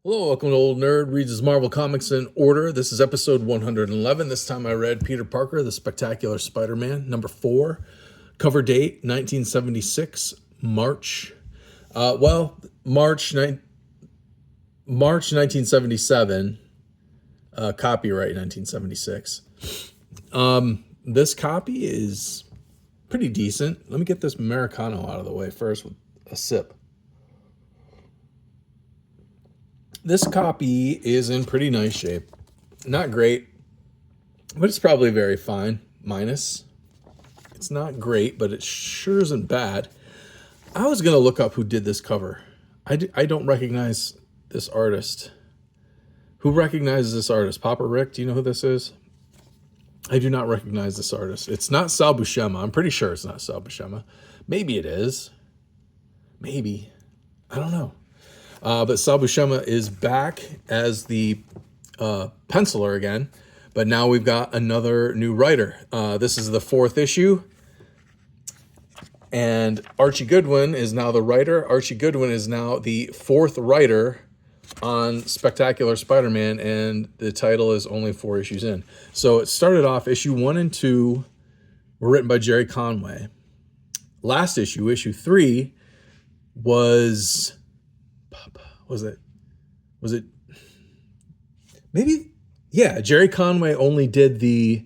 Hello, welcome to Old Nerd Reads his Marvel Comics in Order. This is episode 111. This time I read Peter Parker, The Spectacular Spider-Man, number 4. Cover date, 1976, March. March 1977. Copyright 1976. This copy is pretty decent. Let me get this Americano out of the way first with a sip. This copy is in pretty nice shape. Not great, but it's probably very fine. Minus. It's not great, but it sure isn't bad. I was going to look up who did this cover. I don't recognize this artist. Who recognizes this artist? Papa Rick, do you know who this is? I do not recognize this artist. It's not Sal Buscema. I'm pretty sure it's not Sal Buscema. Maybe it is. Maybe. I don't know. But Sal Buscema is back as the penciler again, but now we've got another new writer. This is the 4th issue, and Archie Goodwin is now the writer. Archie Goodwin is now the 4th writer on Spectacular Spider-Man, and the title is only 4 issues in. So it started off, issue 1 and 2 were written by Jerry Conway. Last issue, issue 3, was it maybe, yeah, Jerry Conway only did the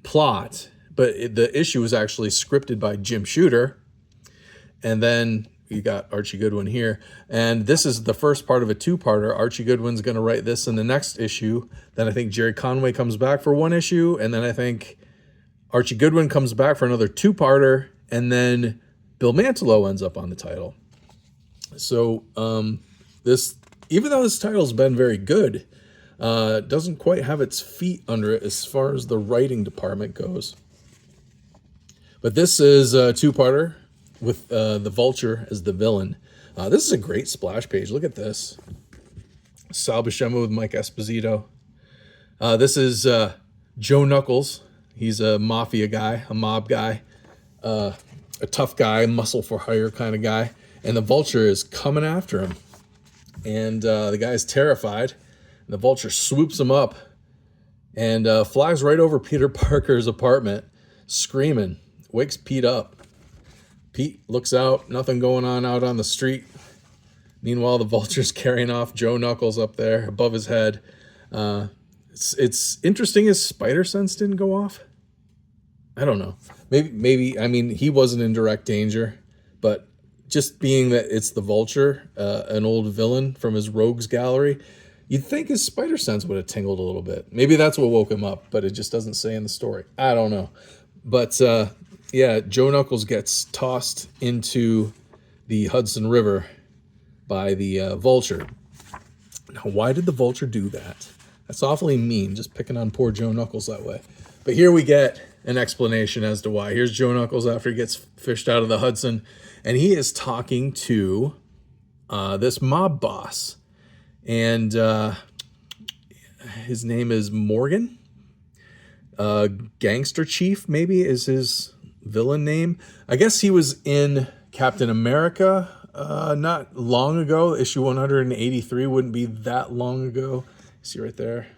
plot, but the issue was actually scripted by Jim Shooter. And then you got Archie Goodwin here, and this is the first part of a 2-parter. Archie Goodwin's going to write this in the next issue. Then I think Jerry Conway comes back for 1 issue, and then I think Archie Goodwin comes back for another 2-parter, and then Bill Mantlo ends up on the title. So this, even though this title's been very good, doesn't quite have its feet under it as far as the writing department goes. But this is a 2-parter with the Vulture as the villain. This is a great splash page. Look at this. Sal Buscema with Mike Esposito. This is Joe Knuckles. He's a mafia guy, a mob guy, a tough guy, muscle for hire kind of guy. And the Vulture is coming after him. And the guy's terrified. The Vulture swoops him up and flies right over Peter Parker's apartment, screaming. Wakes Pete up. Pete looks out, nothing going on out on the street. Meanwhile, the Vulture's carrying off Joe Knuckles up there above his head. It's interesting his spider sense didn't go off. I don't know. Maybe. I mean, he wasn't in direct danger, but just being that it's the Vulture, an old villain from his rogues gallery, you'd think his spider sense would have tingled a little bit. Maybe that's what woke him up, but it just doesn't say in the story. I don't know. But yeah, Joe Knuckles gets tossed into the Hudson River by the Vulture. Now, why did the Vulture do that? That's awfully mean, just picking on poor Joe Knuckles that way. But here we get an explanation as to why. Here's Joe Knuckles after he gets fished out of the Hudson, and he is talking to this mob boss. And his name is Morgan. Gangster Chief, maybe, is his villain name. I guess he was in Captain America not long ago. Issue 183 wouldn't be that long ago. See right there.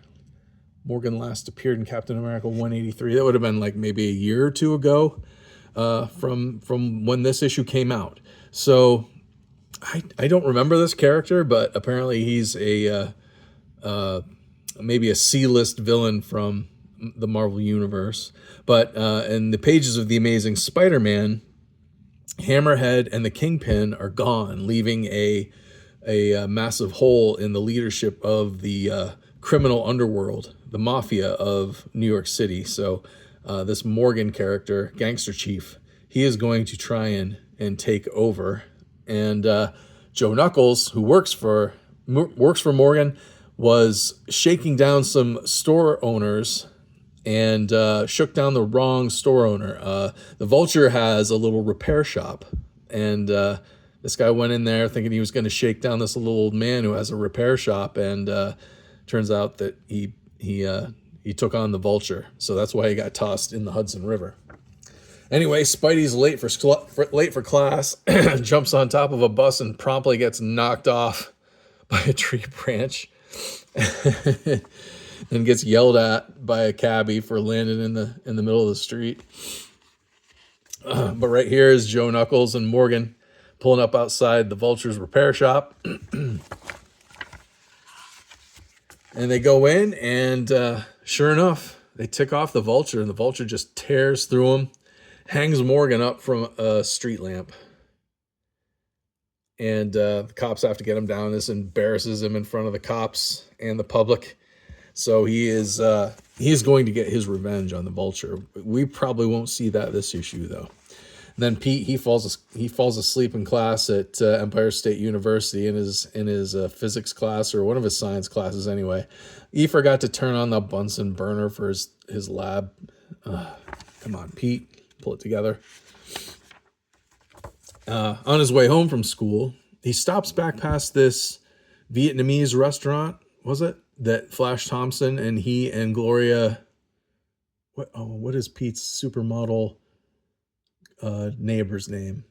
Morgan last appeared in Captain America 183. That would have been like maybe a year or 2 ago from when this issue came out. So I don't remember this character, but apparently he's a maybe a C-list villain from the Marvel Universe. But in the pages of The Amazing Spider-Man, Hammerhead and the Kingpin are gone, leaving a massive hole in the leadership of the criminal underworld, the mafia of New York City. So this Morgan character, Gangster Chief, he is going to try and take over. And Joe Knuckles, who works for Morgan, was shaking down some store owners and shook down the wrong store owner. The Vulture has a little repair shop, and this guy went in there thinking he was going to shake down this little old man who has a repair shop, and turns out that he took on the Vulture, so that's why he got tossed in the Hudson River. Anyway, Spidey's late for class, jumps on top of a bus and promptly gets knocked off by a tree branch and gets yelled at by a cabbie for landing in the middle of the street. But right here is Joe Knuckles and Morgan pulling up outside the Vulture's repair shop. And they go in, and sure enough, they tick off the Vulture, and the Vulture just tears through him, hangs Morgan up from a street lamp. And the cops have to get him down. This embarrasses him in front of the cops and the public. So he is going to get his revenge on the Vulture. We probably won't see that this issue, though. And then Pete, he falls asleep in class at Empire State University in his physics class, or one of his science classes anyway. He forgot to turn on the Bunsen burner for his lab. Come on, Pete, pull it together. On his way home from school, he stops back past this Vietnamese restaurant, was it? That Flash Thompson and he and Gloria, what is Pete's supermodel neighbor's name?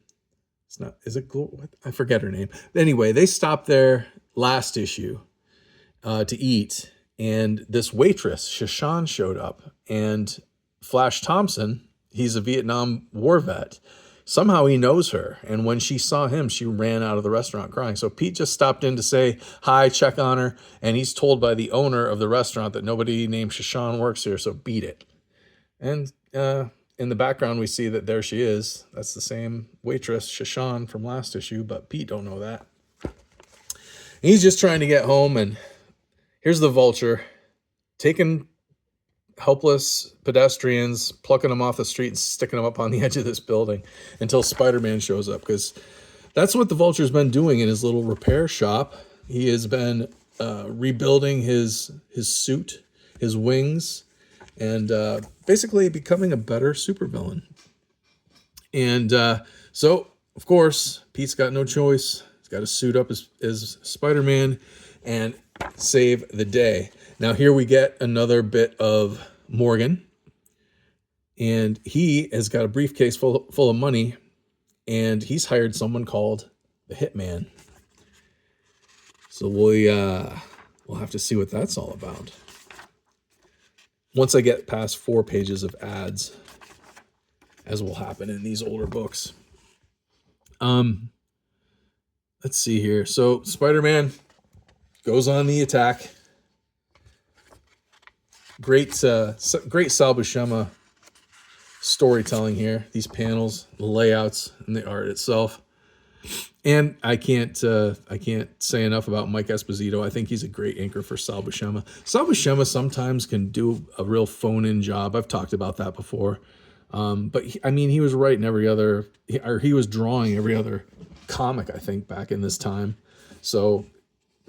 It's not, is it Gloria? I forget her name. Anyway, they stopped there last issue to eat, and this waitress, Shashan, showed up, and Flash Thompson, he's a Vietnam War vet. Somehow he knows her, and when she saw him, she ran out of the restaurant crying. So Pete just stopped in to say hi, check on her, and he's told by the owner of the restaurant that nobody named Shashan works here, so beat it. And in the background, we see that there she is. That's the same waitress, Shashan, from last issue, but Pete don't know that. He's just trying to get home, and here's the Vulture taking helpless pedestrians, plucking them off the street and sticking them up on the edge of this building until Spider-Man shows up, because that's what the Vulture's been doing in his little repair shop. He has been rebuilding his suit, his wings, and basically becoming a better supervillain. And so, of course, Pete's got no choice. He's got to suit up as Spider-Man and save the day. Now here we get another bit of Morgan, and he has got a briefcase full of money, and he's hired someone called the Hitman. So we'll have to see what that's all about once I get past 4 pages of ads, as will happen in these older books. Let's see here. So Spider-Man goes on the attack. Great Sal Buscema storytelling here. These panels, the layouts, and the art itself. And I can't say enough about Mike Esposito. I think he's a great inker for Sal Buscema. Sal Buscema sometimes can do a real phone-in job. I've talked about that before. But he was writing he was drawing every other comic, I think, back in this time. So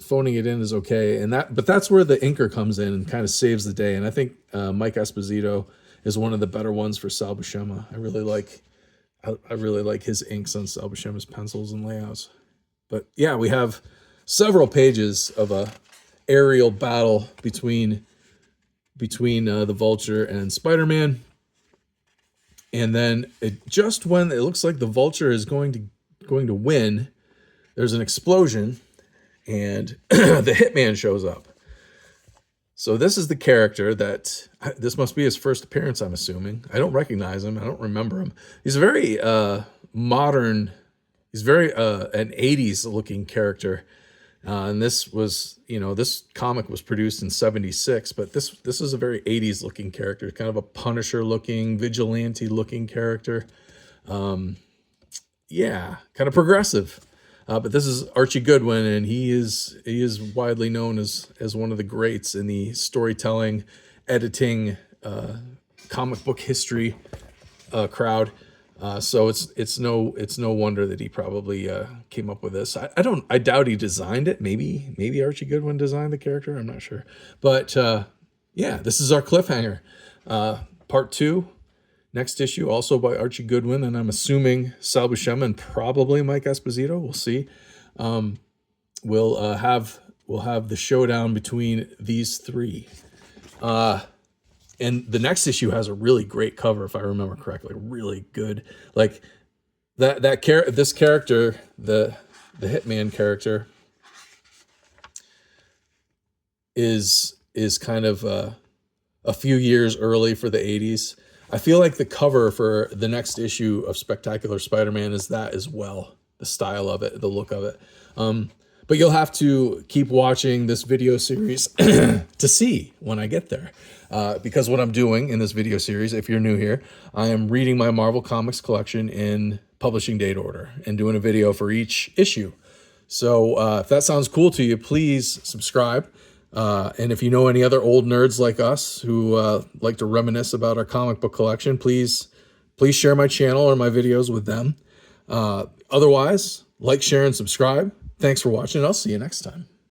phoning it in is okay, but that's where the inker comes in and kind of saves the day. And I think Mike Esposito is one of the better ones for Sal Buscema. I really like his inks on Sal Buscema's pencils and layouts. But yeah, we have several pages of a aerial battle between the Vulture and Spider-Man, and then just when it looks like the Vulture is going to win, there's an explosion. And the Hitman shows up. So this is the character this must be his first appearance, I'm assuming. I don't recognize him. I don't remember him. He's a very modern, he's very an 80s looking character. And this comic was produced in 76, but this is a very 80s looking character, kind of a Punisher looking, vigilante looking character. Kind of progressive. But this is Archie Goodwin, and he is widely known as one of the greats in the storytelling, editing, comic book history crowd. So it's no wonder that he probably came up with this. I doubt he designed it. Maybe Archie Goodwin designed the character. I'm not sure. But this is our cliffhanger. Part 2. Next issue, also by Archie Goodwin, and I'm assuming Sal Buscema and probably Mike Esposito. We'll see. We'll have the showdown between these three. And the next issue has a really great cover, if I remember correctly. Really good. Like this character, the Hitman character. is kind of a few years early for the 80s. I feel like the cover for the next issue of Spectacular Spider-Man is that as well. The style of it, the look of it. But you'll have to keep watching this video series to see when I get there. Because what I'm doing in this video series, if you're new here, I am reading my Marvel Comics collection in publishing date order and doing a video for each issue. So if that sounds cool to you, please subscribe. And if you know any other old nerds like us who like to reminisce about our comic book collection, please share my channel or my videos with them. Otherwise, like, share, and subscribe. Thanks for watching. I'll see you next time.